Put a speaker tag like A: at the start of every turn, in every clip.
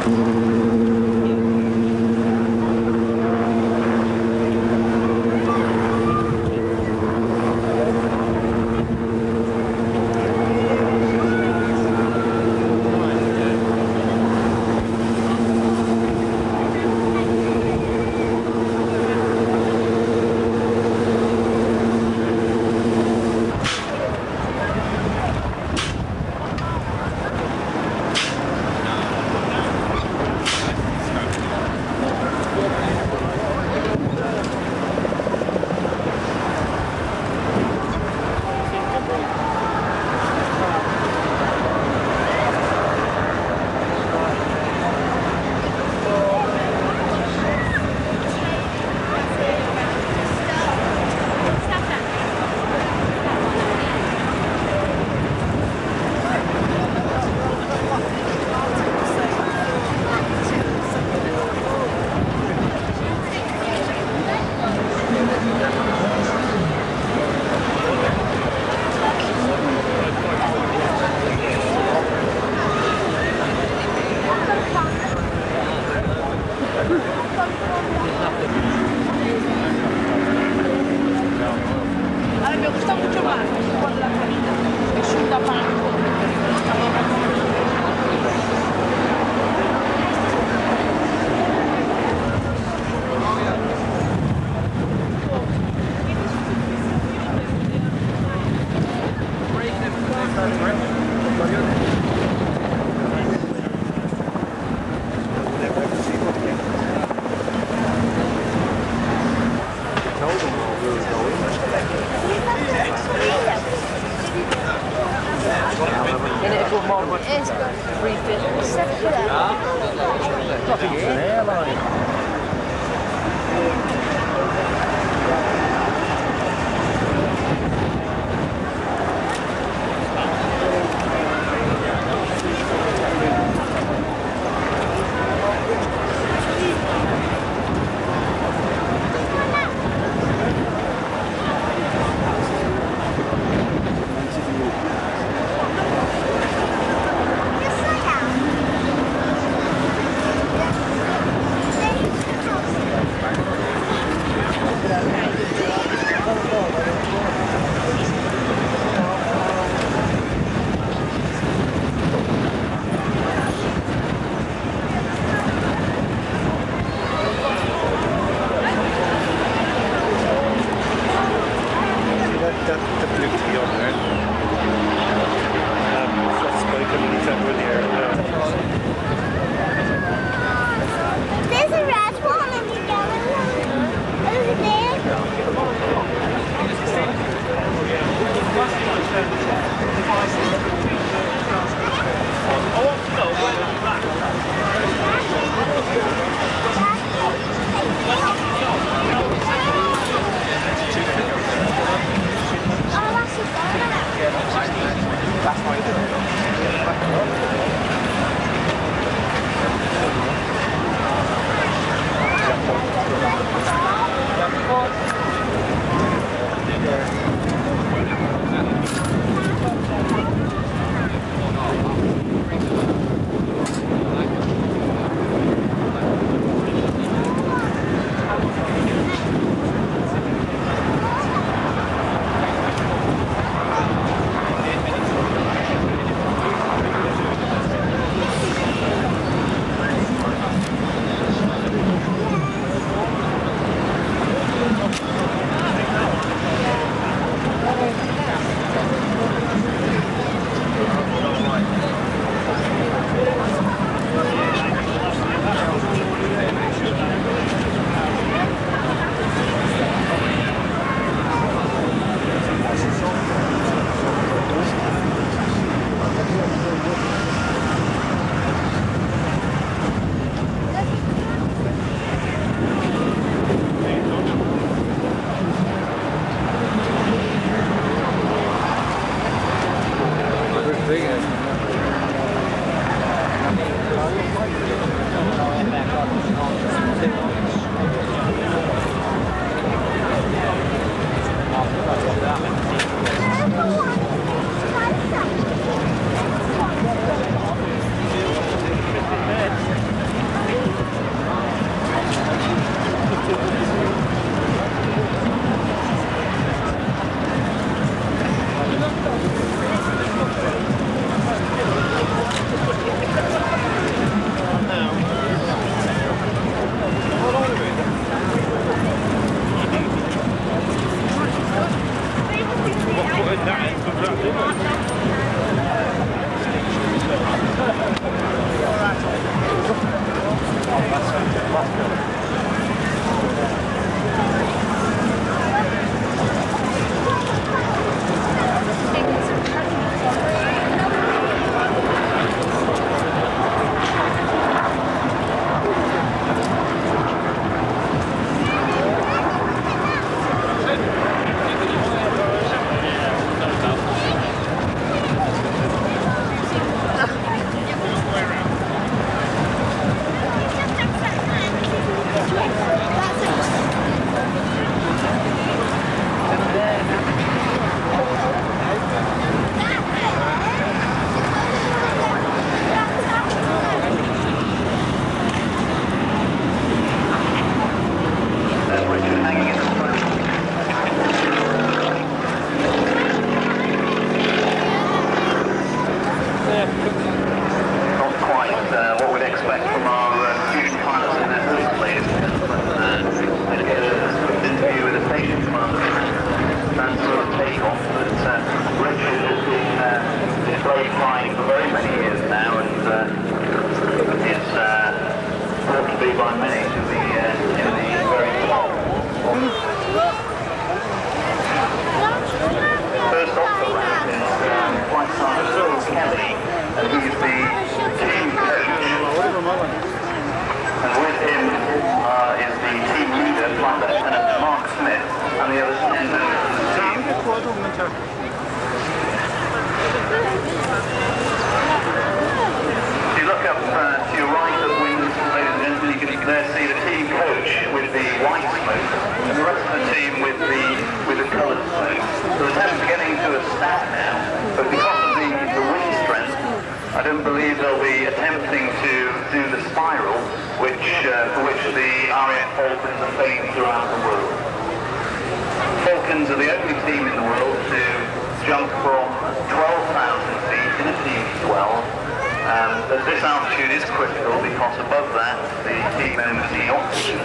A: A mí me gusta mucho más cuando la camina es un tapón.
B: It's got 350.
C: Nothing for an airline.
D: he's the team coach, and with him is the team leader, Flight Lieutenant Mark Smith, and the other 10 members of the team. If you look up to your right at wings, ladies and gentlemen, you can there see the team coach with the white smoke, and the rest of the team with the coloured smoke. So the attempt to get into a stack now, but because of the wind strength, I don't believe they'll be attempting to do the spiral, for which the RAF Falcons are famed throughout the world. Falcons are the only team in the world to jump from 12,000 feet in a team of 12. This altitude is critical because above that the team members need oxygen.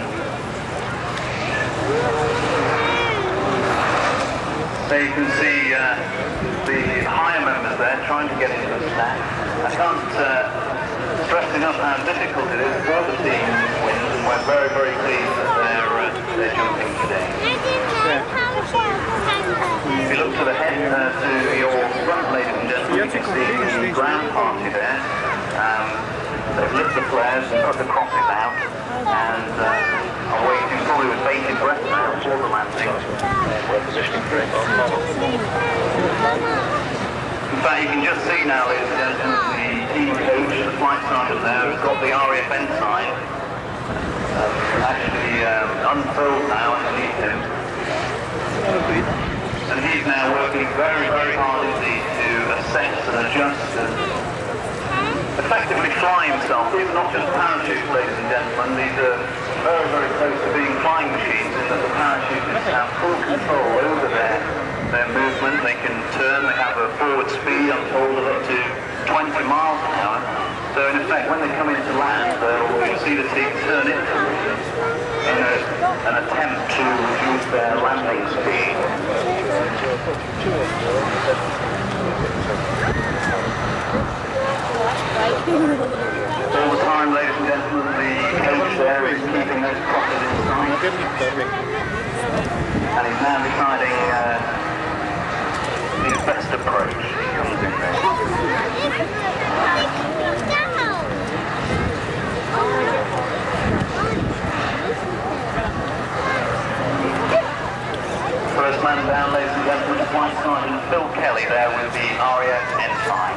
D: So you can see the higher members there trying to get into the stack. I can't stress enough how difficult it is for the team in this wind, and we're very, very pleased that they're jumping today. If you look to the head, to your front, ladies and gentlemen, you can see the ground party there. They've lit the flares and put the crosses out, and are waiting probably with bated breath now for the landing. In fact, you can just see now, ladies and gentlemen, the team coach, the flight sergeant there, has got the RAF ensign actually unfurled now underneath him. And he's now working very, very hard indeed to assess and adjust and effectively fly himself. These are not just parachutes, ladies and gentlemen, these are very, very close to being flying machines in that the parachutists have full control over their movement. They can turn, they have a forward speed, I'm told, of up to 20 miles an hour. So in effect, when they come into land, you'll see the team turn into in an attempt to reduce their landing speed. All the time, ladies and gentlemen, the coach there is keeping those crosses in sight. And he's now deciding his best approach. He comes in there. First man down, ladies and gentlemen, Flight Sergeant Phil Kelly there with the RAF ensign.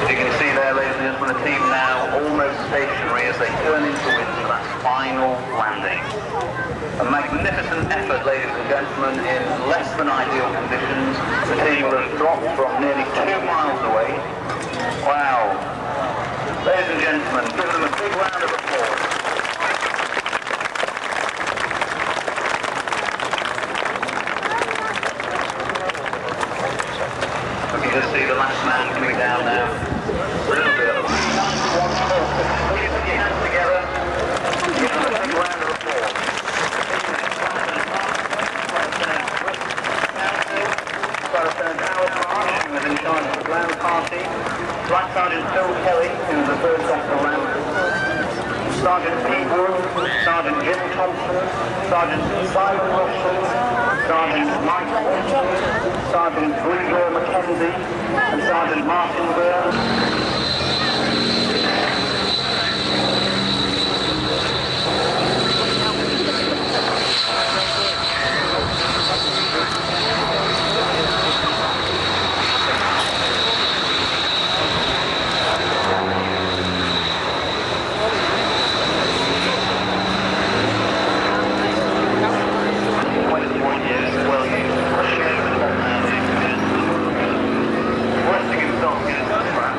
D: As you can see there, ladies and gentlemen, the team now almost stationary as they turn into wind for that final landing. A magnificent effort, ladies and gentlemen, in less than ideal conditions. The team will have dropped from nearly 2 miles away. Wow. Ladies and gentlemen, give them a big round of applause. You can just see the last man coming down now. A little bit of please put your hands together. Give them a big round of applause. Lieutenant Howard Marsh, who was in charge of the ground party. Flight Sergeant Phil Kelly, who was the first off the ramp. Sergeant Pete Wood, Sergeant Jim Thompson, Sergeant Simon Wilson, Sergeant Mike Wilson, Sergeant Grigor Mackenzie, and Sergeant Martin Burns. Resting himself against the trap.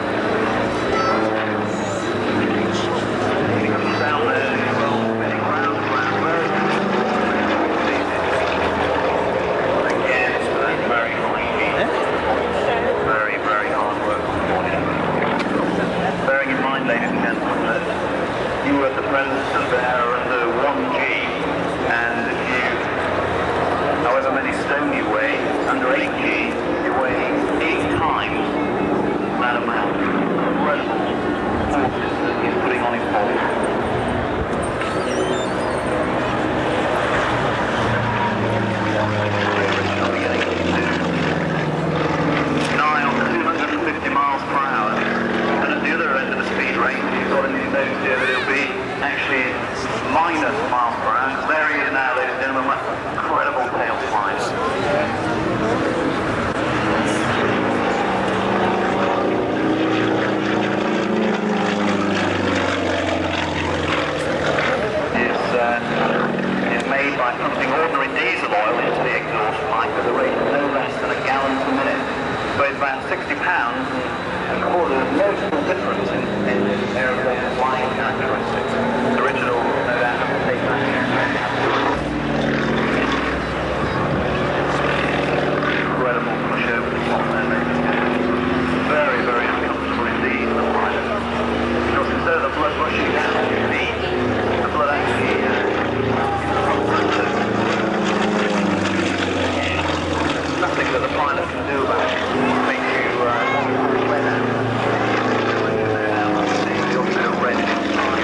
D: diesel oil into the exhaust pipe at a rate of no less than a gallon per minute. Weighs about 60 pounds and causes a noticeable difference in aeroplane flying characteristics. The original, no doubt, take that. Incredible push over the top there, ladies and gentlemen. Very, very uncomfortable indeed for the pilot. Because instead of the blood rushing down your knee, the blood actually nothing that the pilot can do about it. It makes you wet out. The also red inside.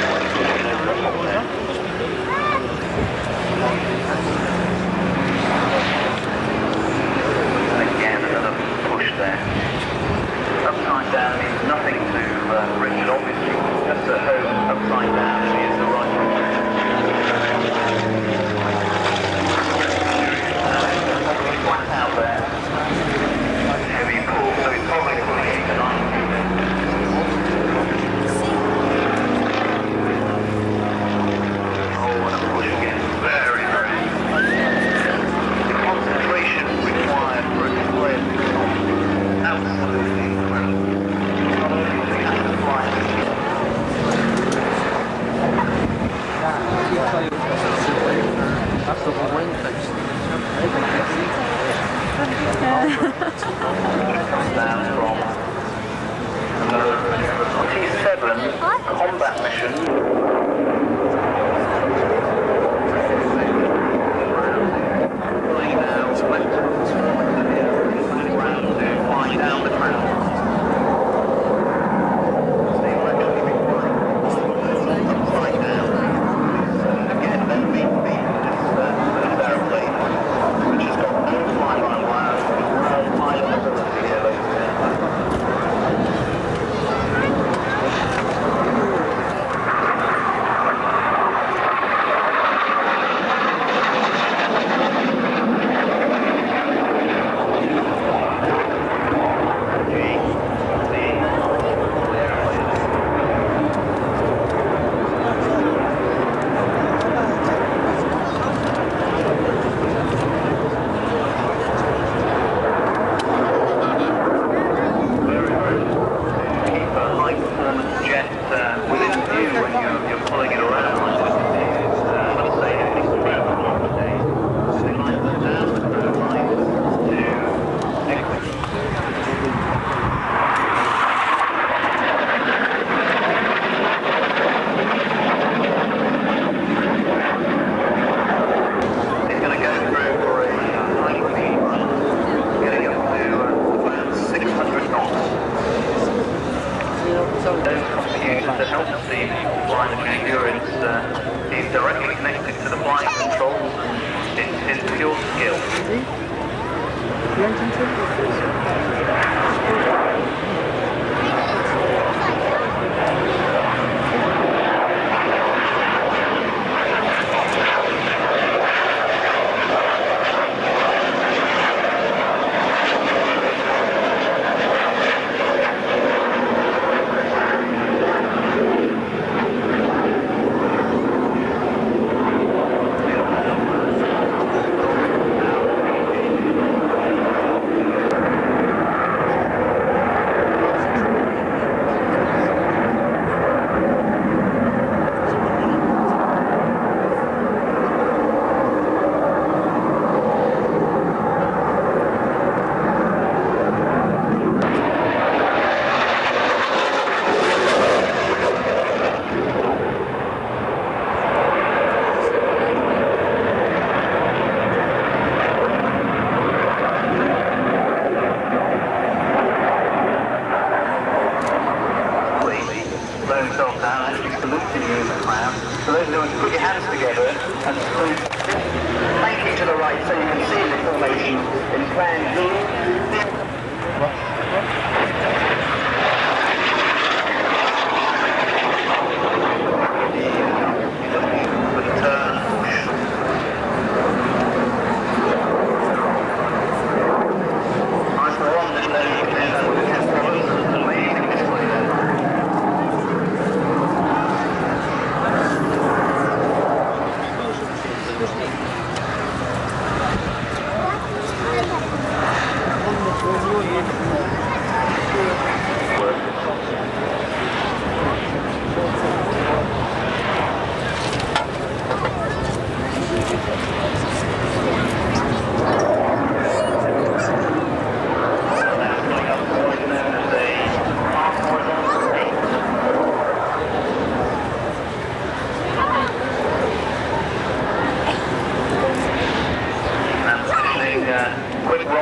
D: Again, another push there. Upside down means nothing to Richard, obviously. Just at home, upside down is the right way. Flat out there. Heavy pull, so it's probably pulling 8 to 9 feet. Oh, and a push again. Very, very. The concentration required for a display of this is absolutely incredible. Not only do we have to fly,
C: that's the whole wing fix.
D: down from another T7 combat mission. Flying down the ground.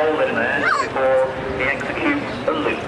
D: roll in there before he executes a loop.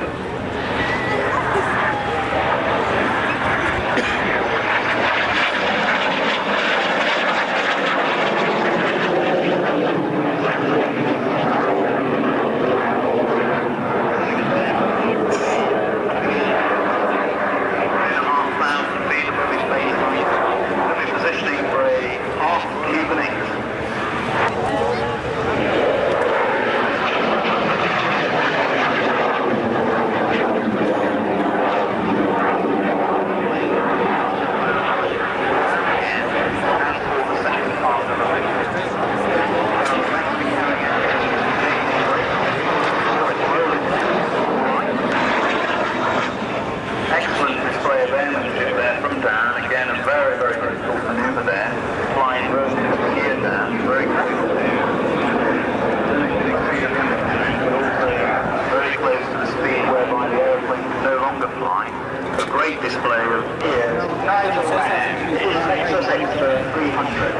D: Display of ears. Nigel Rand is Lexus Extra 300.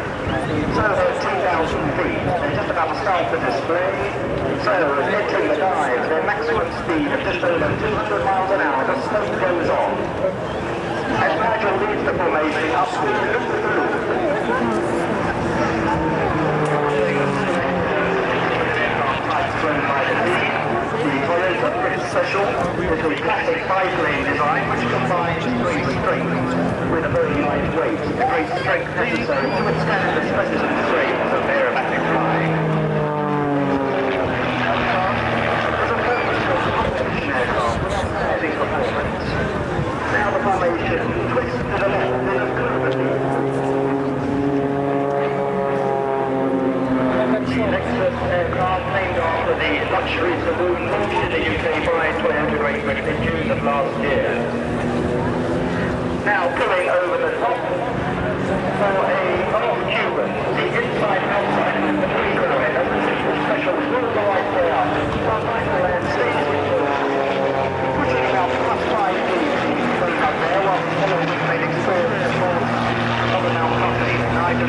D: So they're 2,000 feet. They're just about to start the display. So entering the dive, their maximum speed of just over 200 miles an hour just goes on. As Nigel leads the formation up to the Toyota Pretty Special is a classic 5-lane design which combines great strength with a very light weight. The great strength necessary to withstand the stresses and strains of aerobatic flying. There's a purpose-built competition aircraft with outstanding performance. Now the formation twists to the left in a curve. Lexus aircraft named after the luxury saloon launched in the UK by Toyota Great Britain in June of last year. Now pulling over the top for a Cuban, the inside and outside of the three kilometer special will go right way up. From Nigel Rand stays pushing about +5 feet going up there while following the main experience of other Mount companies. Nigel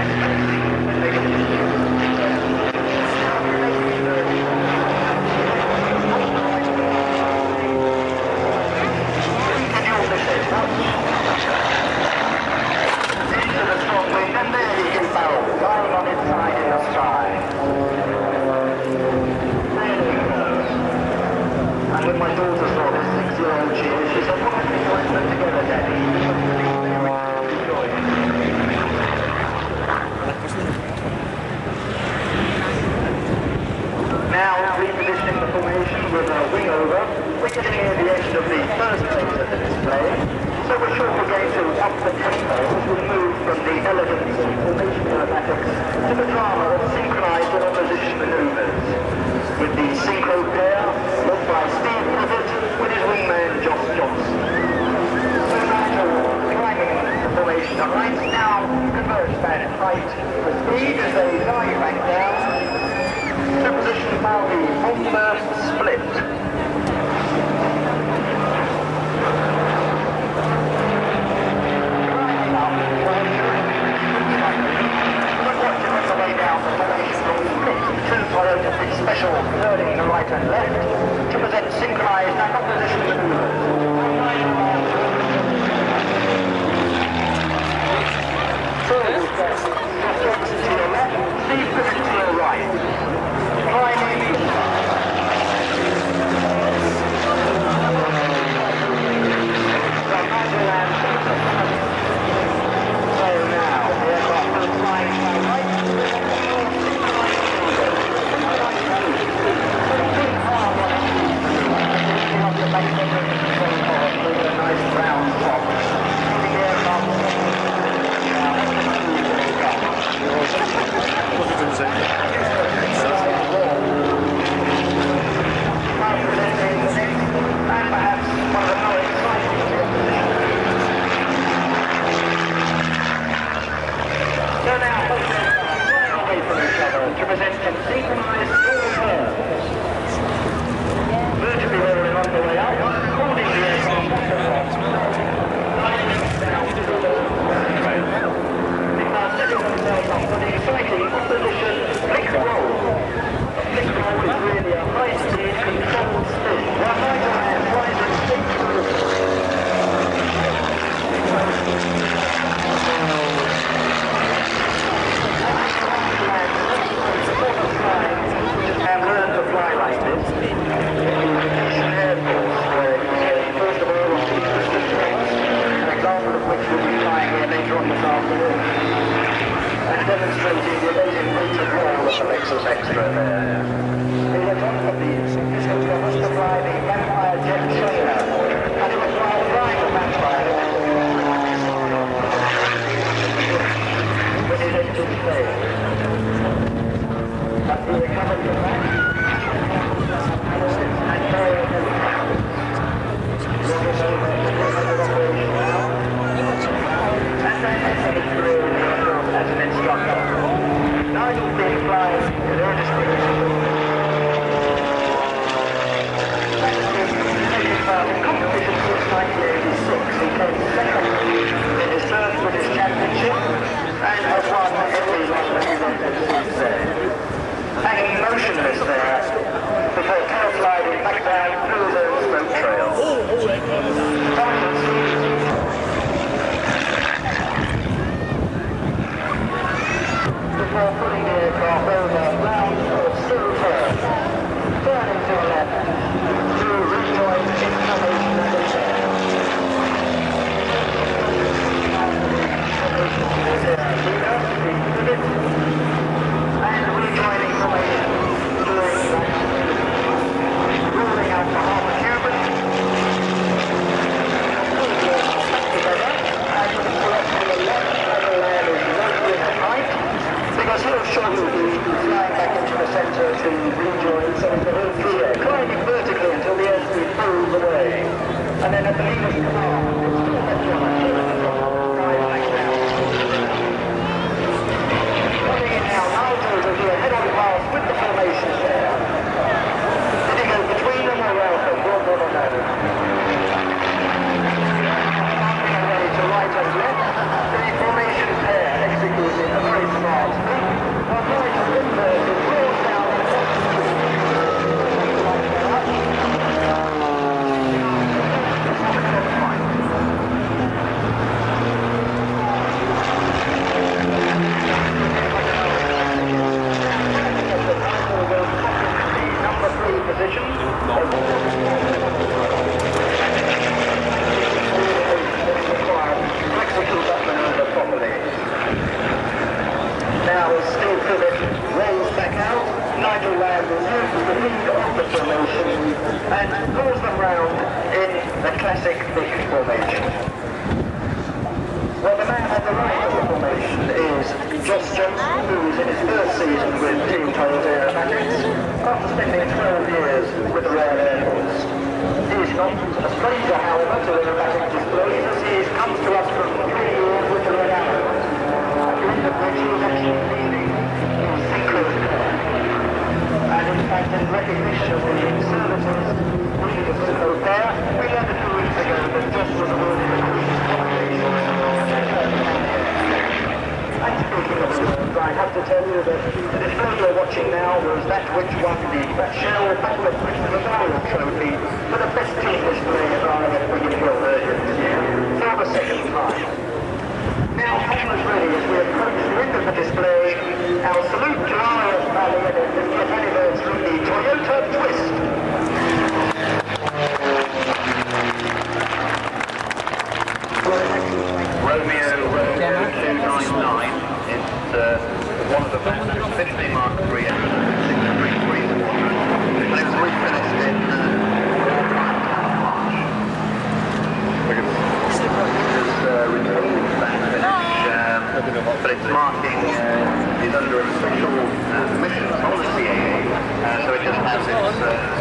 D: when my daughter saw this 6-year-old cheer, she said, "What have you guys put together, Daddy?" Now repositioning the formation with a wing over, we're getting near the end of the first phase of the display, so we're sure we're going to up the tempo as we move from the elegance of formation aerobatics to the drama of synchronized and opposition maneuvers. With the synchro pair, led by Steve Pivot with his wingman Joss Johnson. So Nigel climbing the formation of lights now converge back at height for speed as they dive back down to position for the on-burst split. Climbing up, watching on the way down the formation will split. Two Toyota Pretty Special turning the right and left to present synchronized and opposition maneuvers. To your left, Steve Pivot to your right. Climbing. So now, the aircraft will flying to our right. Nice round top. The aircraft and perhaps one of the more exciting so now, flying away from each other to present some synchronized dual curves. Vertically rolling on the way up, holding the aircraft down to the setting themselves up for the exciting opposition extra there. He went on from the Cisco was to fly the Vampire jet trainer, and it was while flying the Vampire when his engine failed. But he recovered from that and carried on. And then headed through as an instructor. Nigel being flying with earnestly. In competition since 1986, he came second in his first British Championship and has won every one that he's entered since then. Hanging motionless there before tail sliding back down through his own smoke trail. Before putting the aircraft over round or still turn, turning to the left to rejoin information and attack. And rejoining formation during that, ruling out for half a Cuban. Together, and selecting the left as the land is roughly at height, because he'll shortly be flying back into the centre to rejoin some of the whole gear, climbing vertically until the airspeed pulls away. And then at the leader's command, it's still left on a drive back down. Coming in now, Nigel will do a head-on pass with the formation there. Did he go between them or around them? We'll never know. Starting away to right and left, the formation pair executing a very smart thing. While Nigel Lindbergh is rolled down the top. Number 3 position. Now as Steve Pivot rolls back out, Nigel Landers uses the lead of the formation and pulls them round in the classic big formation. Well, the man at the right of the formation is Josh Johnson, who is in his first season with Team Toyota Aerobatics, after spending 12 years with the Royal Air Force. He is not a stranger, however, to aerobatic displays, as he comes to us from 3 years with the Red Arrow, at the end of which he was actually leading in synchronous air. And in fact, in recognition of the services needed of Synchro Pair, we learned a few weeks ago that Josh was awarded the Queen's Commendation. And speaking of awards, I have to tell you that the display you're watching now was that which won the Shell Battle of Bristol Memorial Trophy for the best team display at RAF Brigade Hill earlier this year, for the second time. Now, cameras ready as we approach the end of the display. Our salute to RAF Valley and the 50th anniversary, the Toyota Twist. Romeo 299 is one of the fastest 50 Mark III engines, 633 squadron, and it was refinished in March. It's retained that finish, but it's marking is under official permission from the CAA, so it just has its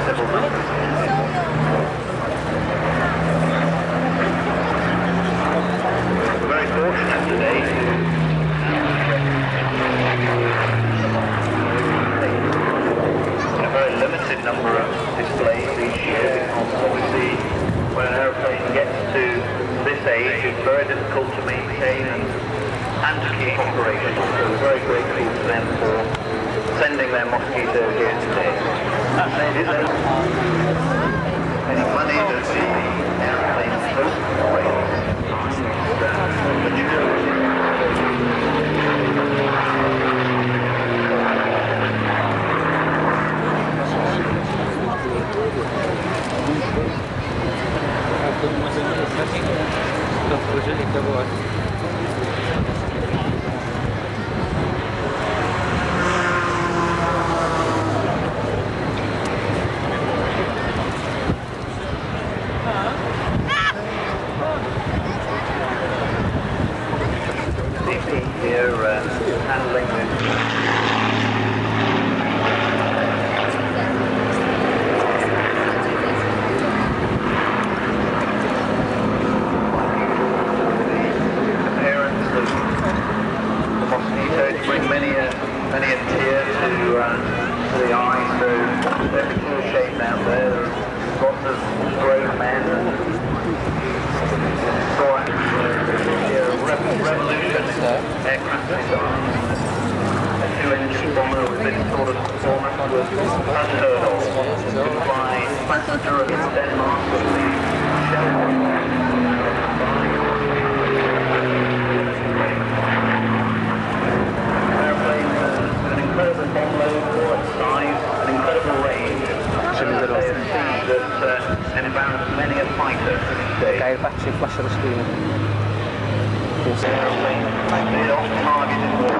D: civil numbers. We're very fortunate today to a very limited number of displays each year, because obviously when an aeroplane gets to this age it's very difficult to maintain and to keep operational. So we're very grateful to them for sending their Mosquito here today. Any money that the aeroplane host operates to the eye, so they're mature shape out there. There's lots of grown men and thorax, Revolution aircraft design. A two-engine bomber with this sort of performance was unheard of. To fly passenger against Denmark with the airplane with an incredible bomb load for its size, an incredible range. That embarrassed many a fighter to this day.
C: Kijk, facci flash the screen.
D: Airplane off target in war.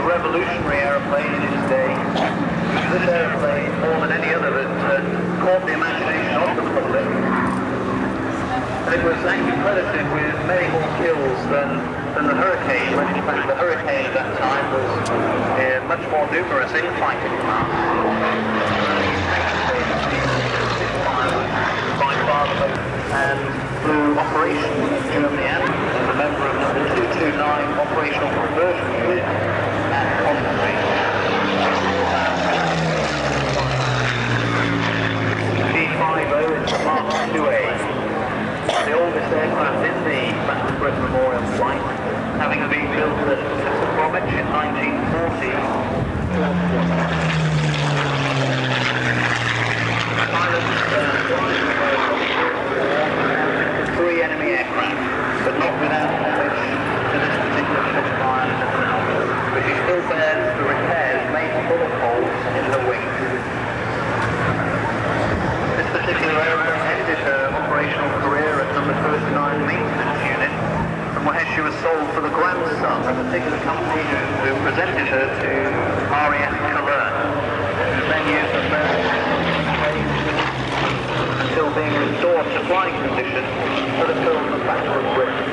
D: Revolutionary aeroplane in its day. This aeroplane, more than any other, that caught the imagination of the public. And it was actually credited with many more kills than the Hurricane, when in fact the Hurricane at that time was much more numerous in fighting class. By far the most, and flew operations in Germany and as a member of number 229 operational conversion unit at Coventry. P-50 is the Mark IIA, the oldest aircraft in the Battle of Britain Memorial flight, having been built at Bromwich in 1940. Pilots three enemy aircraft, but not without damage to this particular ship pilot itself, but she still bears the repairs made for bullet holes in the wing. This particular aircraft ended her operational career at number 39 Maintenance Unit, from where she was sold for the grandson of a particular company who presented her to RAF Cologne, who then used her until being restored to flying condition for the film The Battle of Britain.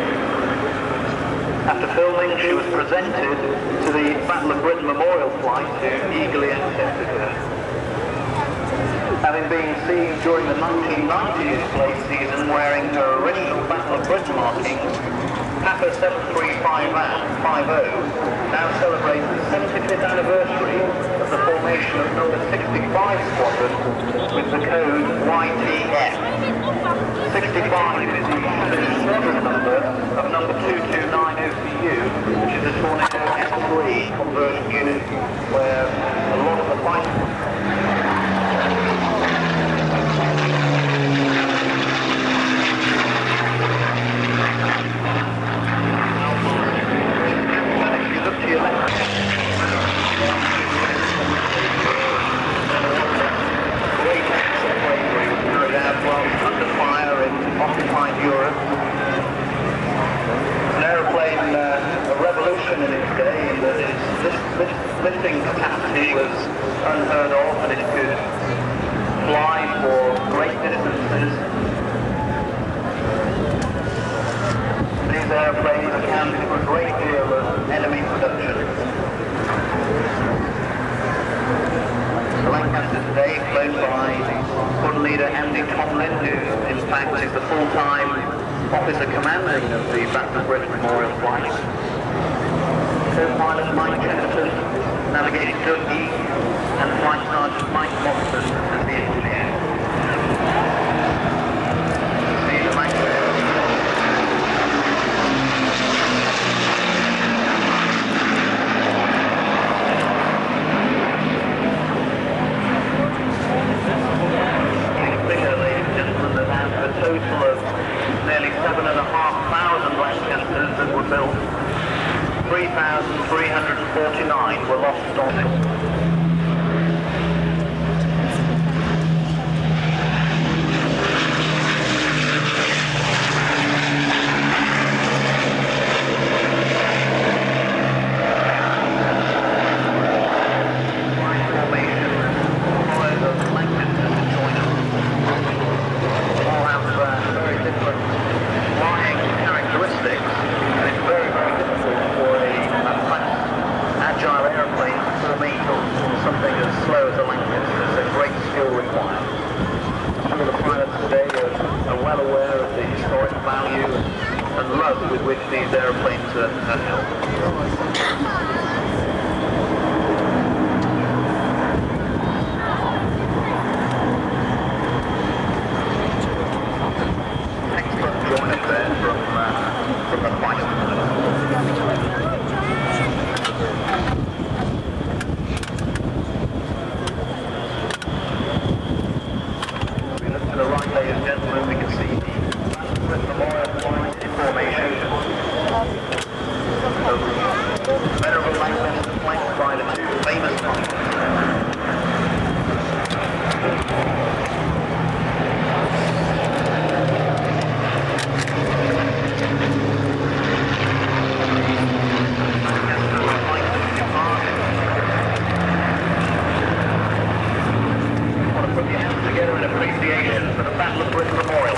D: After filming, she was presented to the Battle of Britain Memorial flight, who eagerly accepted her. being seen during the 1990 display season wearing her original Battle of Britain markings, Papa 73550 now celebrates the 75th anniversary of the formation of number 65 Squadron with the code YTF. 65 is the squadron number of number 229 OCU, which is a Tornado S3 conversion unit where a lot of the fighters occupied Europe. An aeroplane, a revolution in its day, in that its lifting capacity was unheard of, and it could fly for great distances. These airplanes accounted for a great deal of enemy production. The Lancaster today flown by squadron leader Andy Tomlin, who in fact is the full-time officer commanding of the Battle of Britain Memorial Flight. Co-pilot Mike Chesterton, navigating Doug E, and Flight Sergeant Mike Watson as the engineer. See the Lancaster. Total of nearly 7,500 Lancasters that were built. 3,349 were lost on it. With which these aeroplanes are held. Excellent joining there from the flight. We look to the right, ladies and gentlemen, we can see the Memorial Flight formation. Venerable Lancaster flanked by the two famous fighters. I want to put your hands together in appreciation for the Battle of Britain Memorial.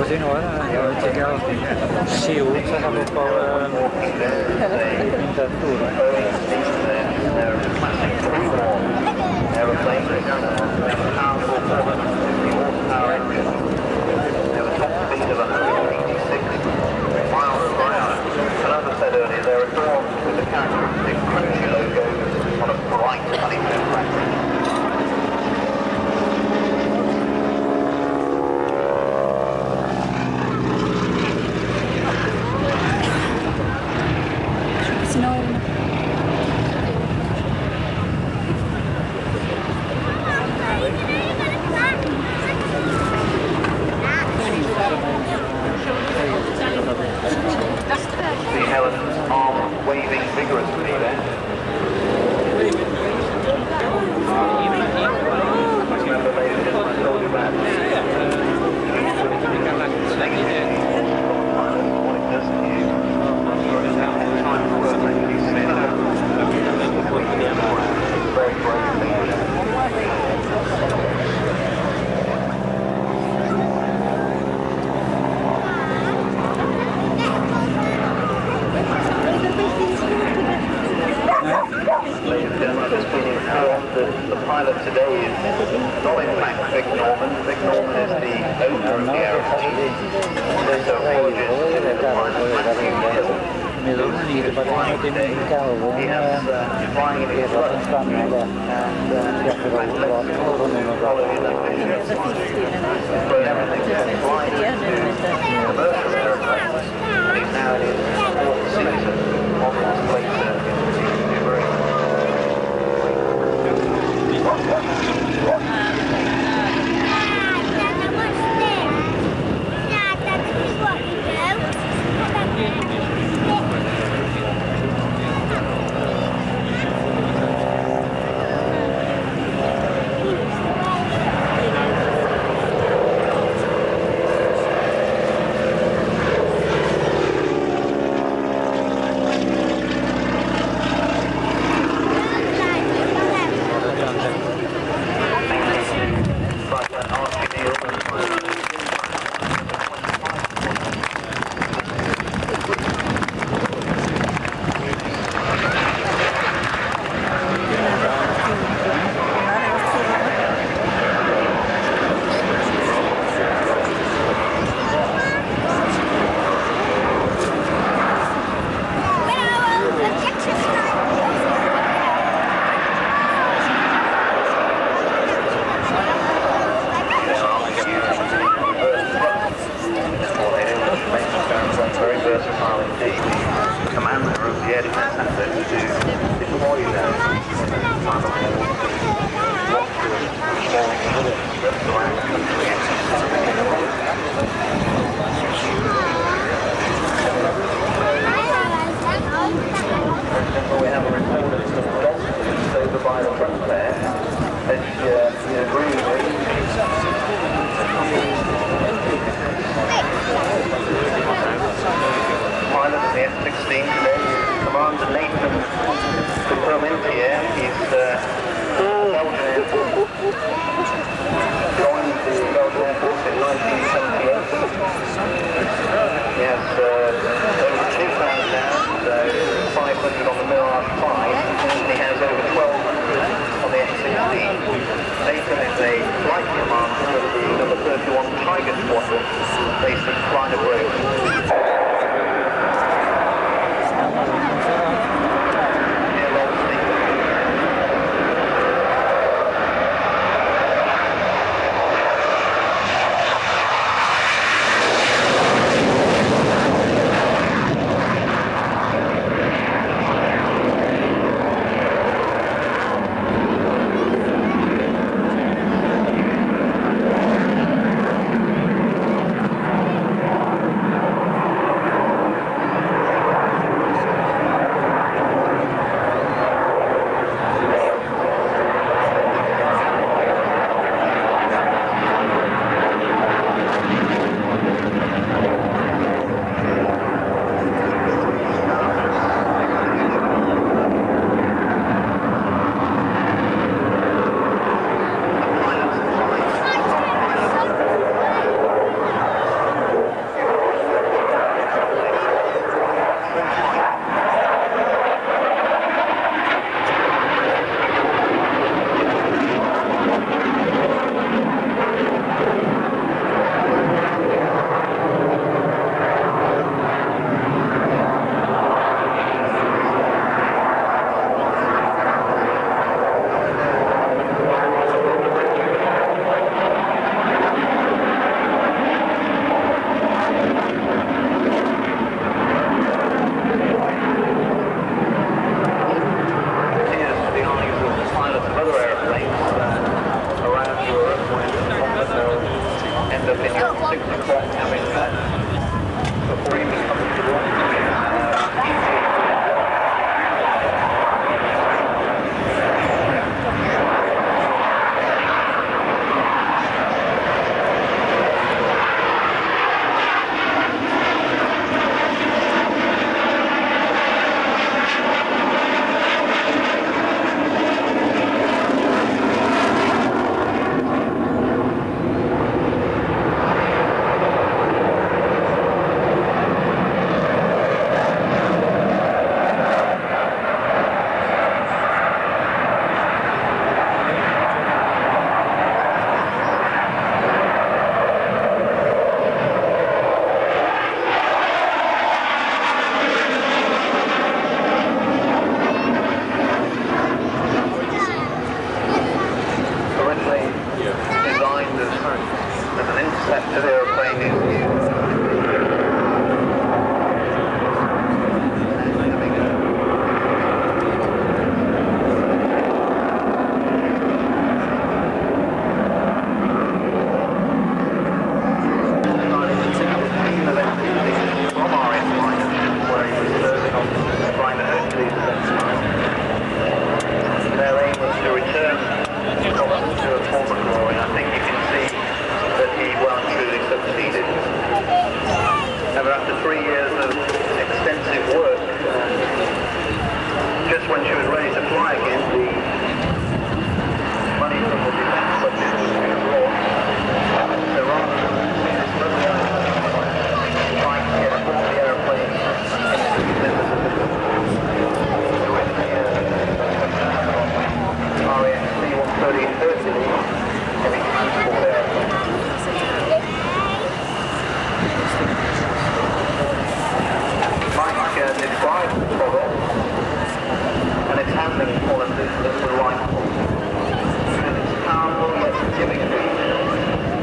C: zien hoor, weet je wel. Ziel, zeg maar ook wel in de tour.
D: Aeroplane with a powerful 450 horsepower engine. They have a top speed of 186 miles per hour. And as I said earlier, they're adorned with the characteristic Cruci logo on a bright honeycomb background. See Helen's arm waving vigorously there. Remember, ladies and gentlemen, I told you about what it does to you. Time for work, you see that. Very brave thing. Ladies and gentlemen, I've just been informed that the pilot today is not in fact Vic Norman. Vic Norman is the owner of the aeroplane. So apologies to the pilot Matthew Hill. He has flying in his club and following that mission. But everything is flying commercial aeroplanes, and he's now in his fourth season on this place. around 6 o'clock having before he becomes to launch. Designed as an interceptor aeroplane from our airline, where he was serving on the flying the Hercules at that time. Their aim was to return Collins to a former glory, and I think you can see that he well and truly succeeded. However, after 3 years of extensive work, just when she was ready to fly again, the money from the defence budget was withdrawn. So rather than see this lovely airplane trying to get all the aeroplanes into the members of the RAF C-130 heavy transport airplane. Mike described the product and its handling quality as delightful. And its powerful yet forgiving features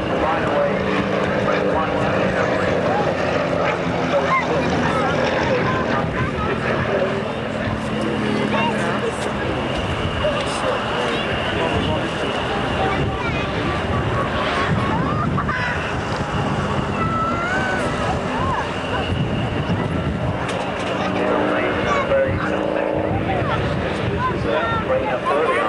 D: provide a way to very light airplane. So it's good. Very successful. Bringing up earlier.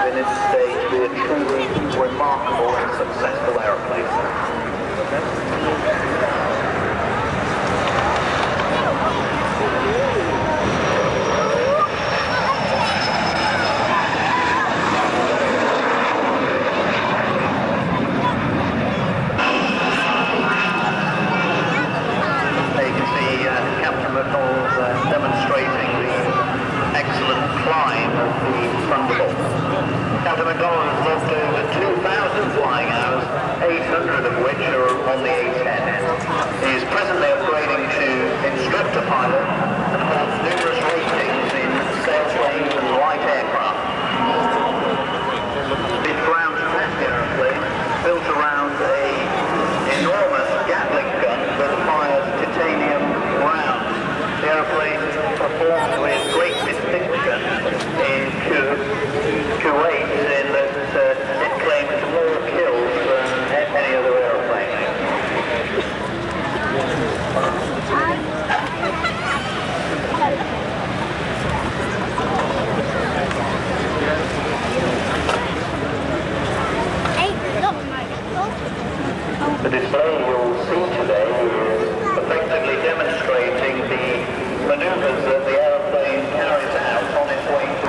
D: in its day to be a truly remarkable and successful aeroplane. Demonstrating the excellent climb of the Thunderbolt. Captain McDonald has logged over 2,000 flying hours, 800 of which are on the A10. He is presently upgrading to instructor pilot and holds numerous ratings in sailplanes and light aircraft. This ground test aeroplane built around an enormous Gatling gun that fires titanium rounds. The aeroplane performed with great distinction in Kuwait in that it claimed more kills than any other aeroplane. The display you'll see today is effectively demonstrating the maneuvers that the aeroplane carries out on its way to...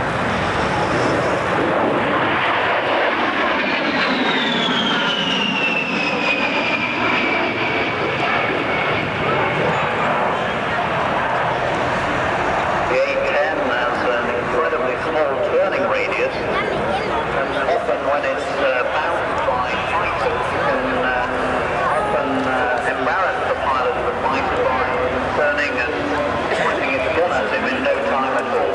D: The A-10 has an incredibly small turning radius, and often when it's bounced by fighters, you can often embarrass the pilot of the fighter by turning and pointing its gun at him in no time at all.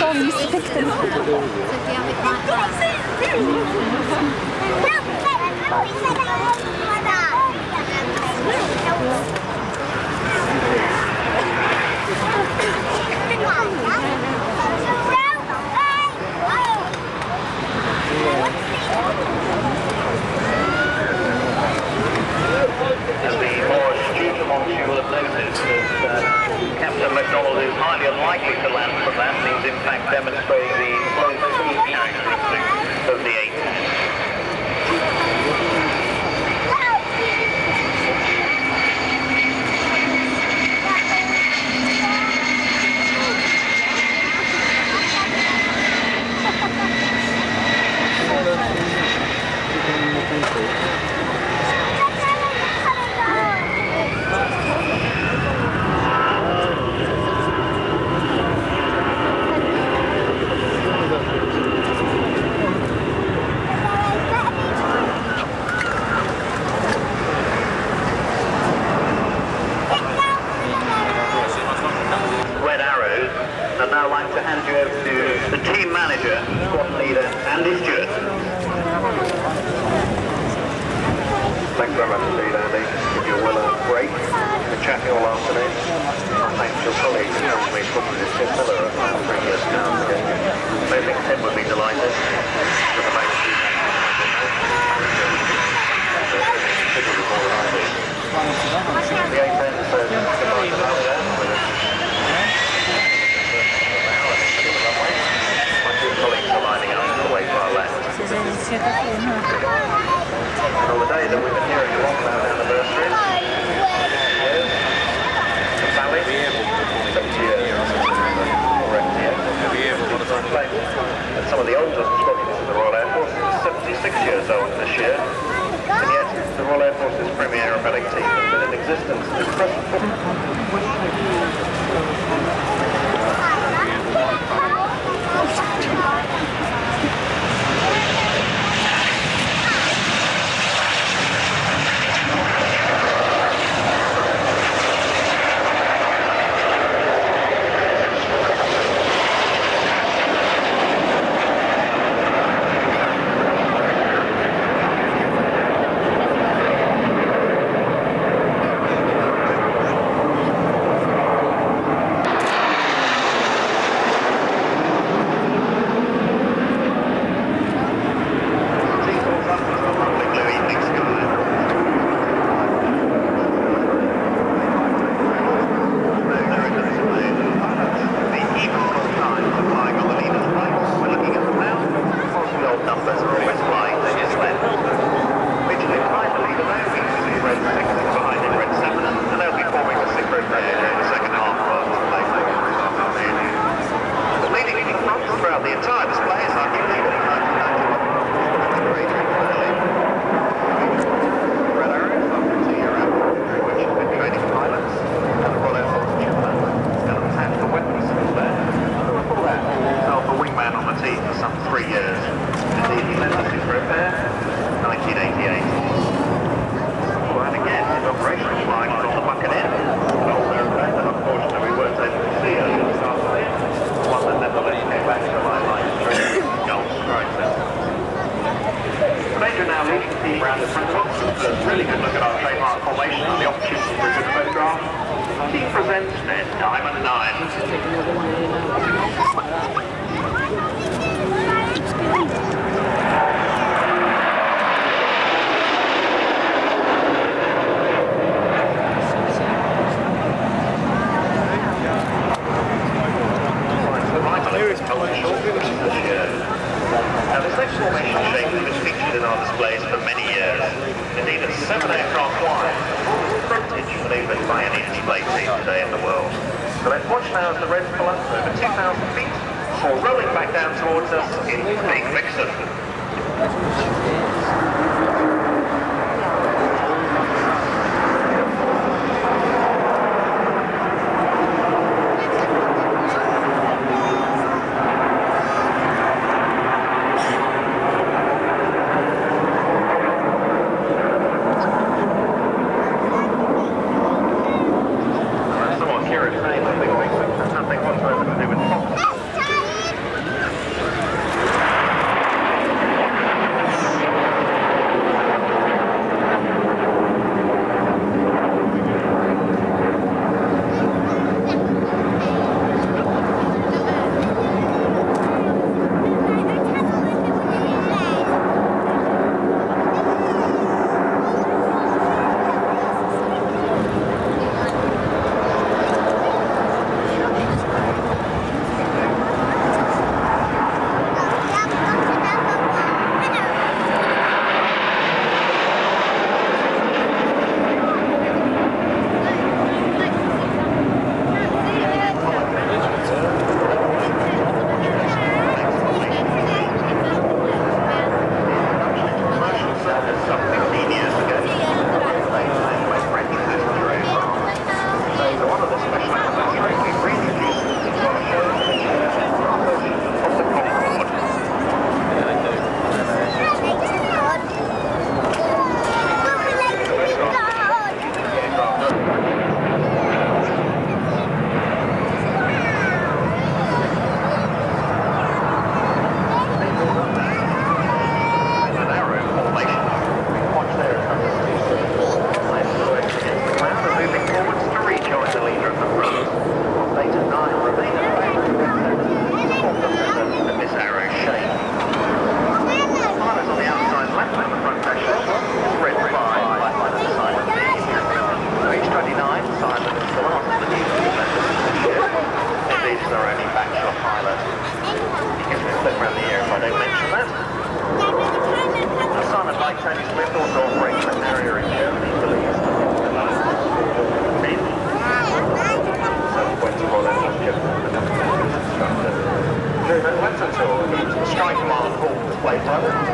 B: So used to pick them.
D: On the day that we've been hearing a lot about anniversaries, years, the Valley, 70 years, correct, yes. And some of the oldest squadrons in the Royal Air Force are 76 years old this year, and yet the Royal Air Force's premier aerobatic team has been in existence since present.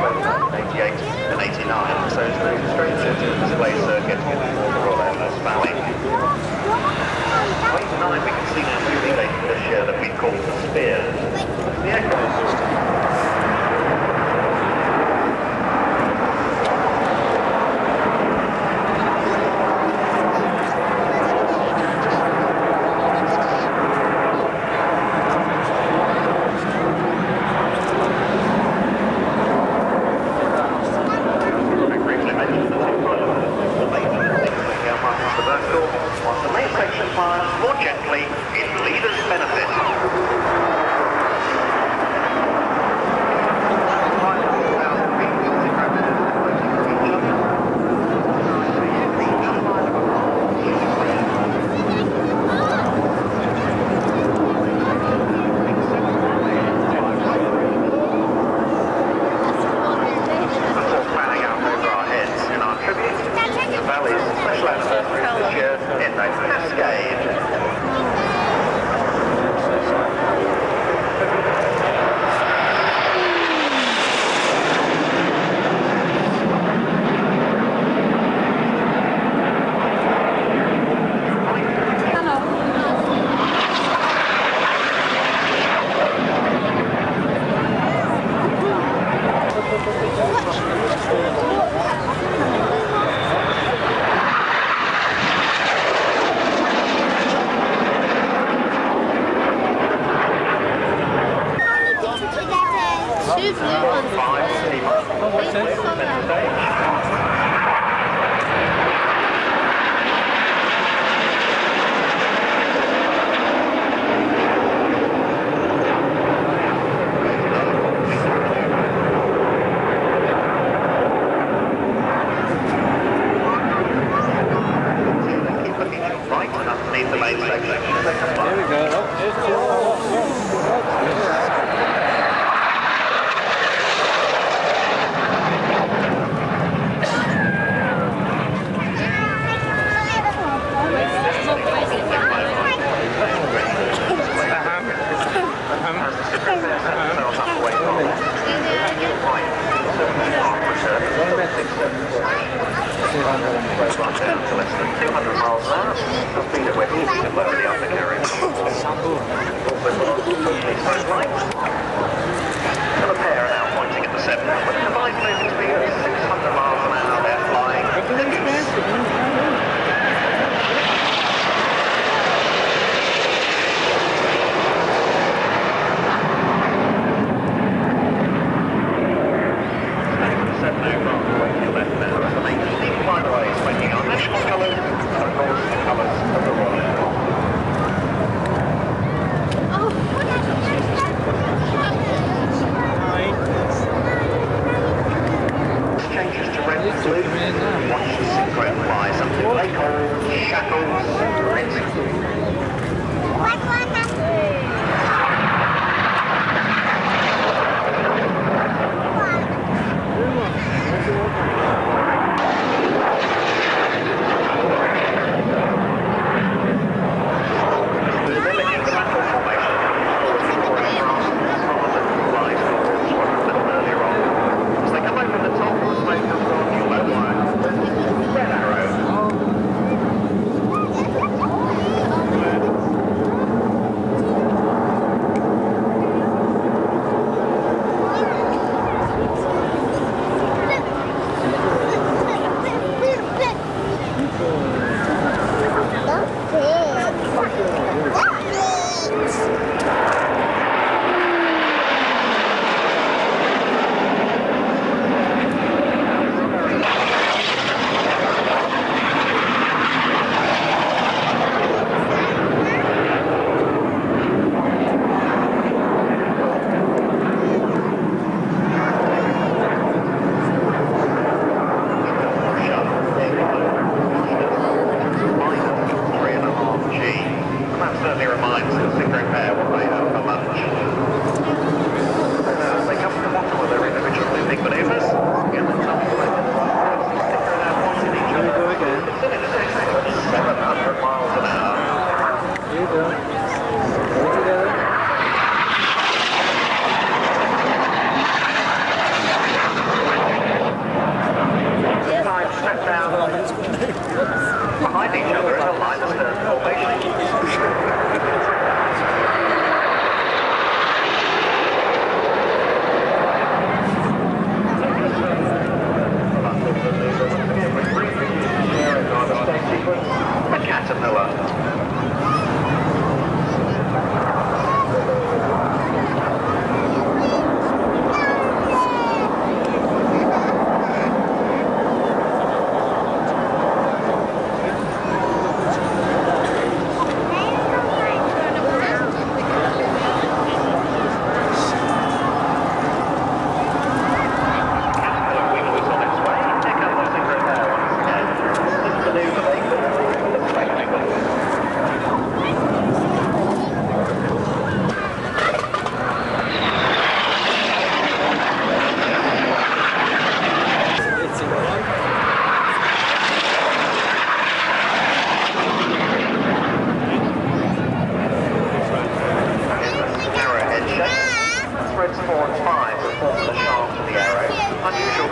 D: 88 and 89. So it's very straight to the display circuit in the Royal Air Force Valley. 89 we can see now simulated this year that we call the Sphere. The aircraft. More gently, in leader's benefit. Before planning out over our heads in our tribute to the Valley's special anniversary this year in the Cascade.
A: Two blue ones.
C: Oh, what's this?
D: Right underneath the main section.
C: Here we go. Oh, there's two.
D: Less than 200 miles an hour. The speed at which you can lower the undercarriage. And the pair are now pointing at the 7. With a combined moving speed of 600 miles an hour, they're flying the Goose. National colours, and of course the colours of the Royal Air Force. Changes to red and blue. Watch the secret fly. Something they call shackles.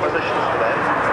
D: positions for them.